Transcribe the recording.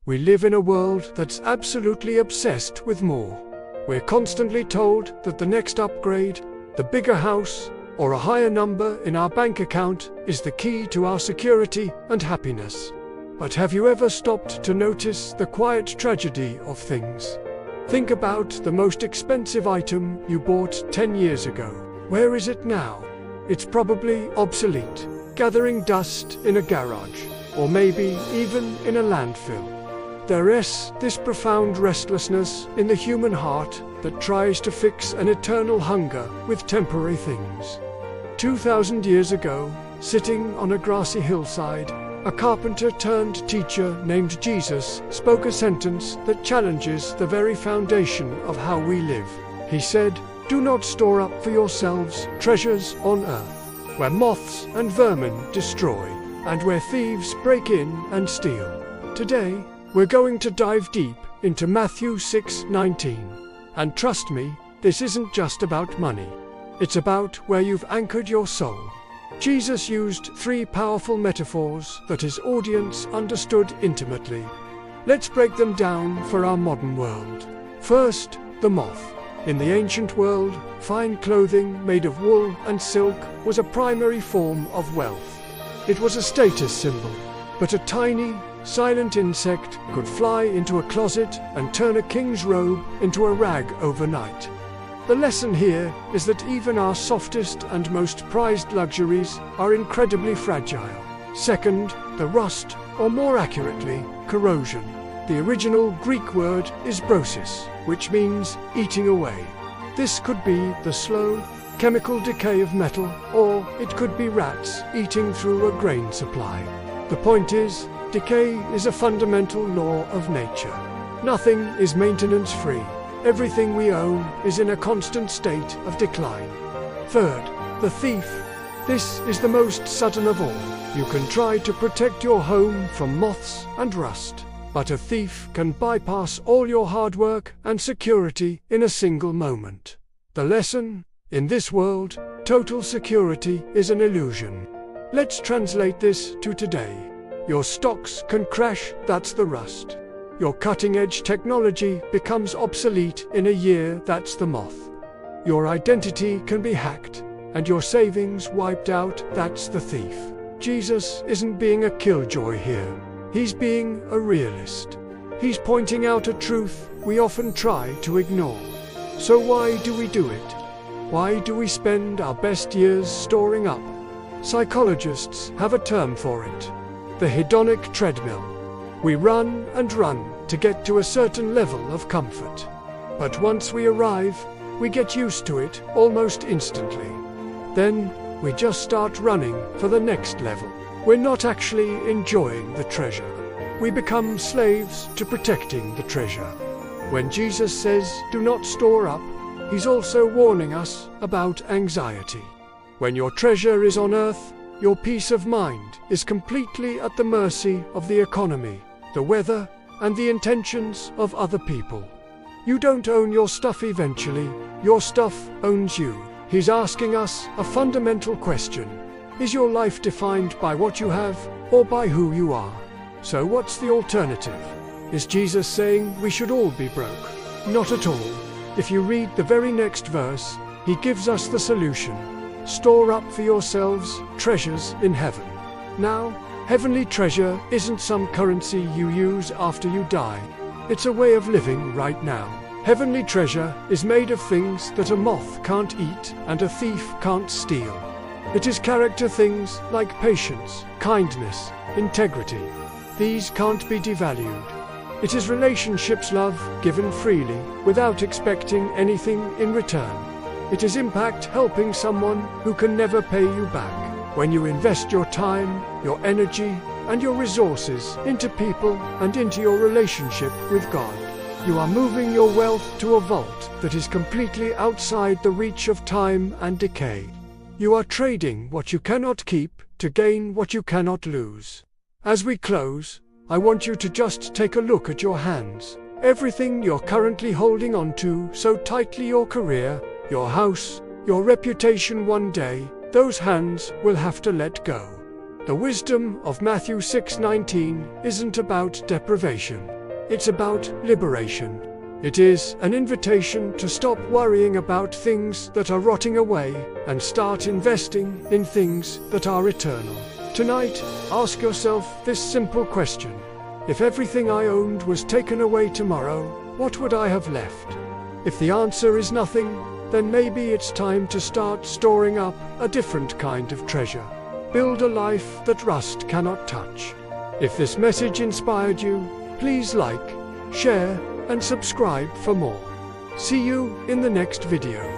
We live in a world that's absolutely obsessed with more. We're constantly told that the next upgrade, the bigger house, or a higher number in our bank account is the key to our security and happiness. But have you ever stopped to notice the quiet tragedy of things? Think about the most expensive item you bought 10 years ago. Where is it now? It's probably obsolete, gathering dust in a garage, or maybe even in a landfill. There is this profound restlessness in the human heart that tries to fix an eternal hunger with temporary things. 2,000 years ago, sitting on a grassy hillside, a carpenter turned teacher named Jesus spoke a sentence that challenges the very foundation of how we live. He said, "Do not store up for yourselves treasures on earth, where moths and vermin destroy, and where thieves break in and steal." Today, we're going to dive deep into Matthew 6:19. And trust me, this isn't just about money. It's about where you've anchored your soul. Jesus used 3 powerful metaphors that his audience understood intimately. Let's break them down for our modern world. First, the moth. In the ancient world, fine clothing made of wool and silk was a primary form of wealth. It was a status symbol, but a tiny, silent insect could fly into a closet and turn a king's robe into a rag overnight. The lesson here is that even our softest and most prized luxuries are incredibly fragile. Second, the rust, or more accurately, corrosion. The original Greek word is brosis, which means eating away. This could be the slow, chemical decay of metal, or it could be rats eating through a grain supply. The point is, decay is a fundamental law of nature. Nothing is maintenance-free. Everything we own is in a constant state of decline. Third, the thief. This is the most sudden of all. You can try to protect your home from moths and rust, but a thief can bypass all your hard work and security in a single moment. The lesson? In this world, total security is an illusion. Let's translate this to today. Your stocks can crash, that's the rust. Your cutting-edge technology becomes obsolete in a year, that's the moth. Your identity can be hacked, and your savings wiped out, that's the thief. Jesus isn't being a killjoy here. He's being a realist. He's pointing out a truth we often try to ignore. So why do we do it? Why do we spend our best years storing up? Psychologists have a term for it: the hedonic treadmill. We run and run to get to a certain level of comfort. But once we arrive, we get used to it almost instantly. Then we just start running for the next level. We're not actually enjoying the treasure. We become slaves to protecting the treasure. When Jesus says, "Do not store up," he's also warning us about anxiety. When your treasure is on earth, your peace of mind is completely at the mercy of the economy, the weather, and the intentions of other people. You don't own your stuff eventually, your stuff owns you. He's asking us a fundamental question. Is your life defined by what you have, or by who you are? So what's the alternative? Is Jesus saying we should all be broke? Not at all. If you read the very next verse, he gives us the solution. Store up for yourselves treasures in heaven. Now, heavenly treasure isn't some currency you use after you die. It's a way of living right now. Heavenly treasure is made of things that a moth can't eat and a thief can't steal. It is character things like patience, kindness, integrity. These can't be devalued. It is relationships love given freely without expecting anything in return. It is impact helping someone who can never pay you back. When you invest your time, your energy, and your resources into people and into your relationship with God, you are moving your wealth to a vault that is completely outside the reach of time and decay. You are trading what you cannot keep to gain what you cannot lose. As we close, I want you to just take a look at your hands. Everything you're currently holding on to so tightly, your career, your house, your reputation, one day, those hands will have to let go. The wisdom of Matthew 6:19 isn't about deprivation. It's about liberation. It is an invitation to stop worrying about things that are rotting away and start investing in things that are eternal. Tonight, ask yourself this simple question. If everything I owned was taken away tomorrow, what would I have left? If the answer is nothing, then maybe it's time to start storing up a different kind of treasure. Build a life that rust cannot touch. If this message inspired you, please like, share, and subscribe for more. See you in the next video.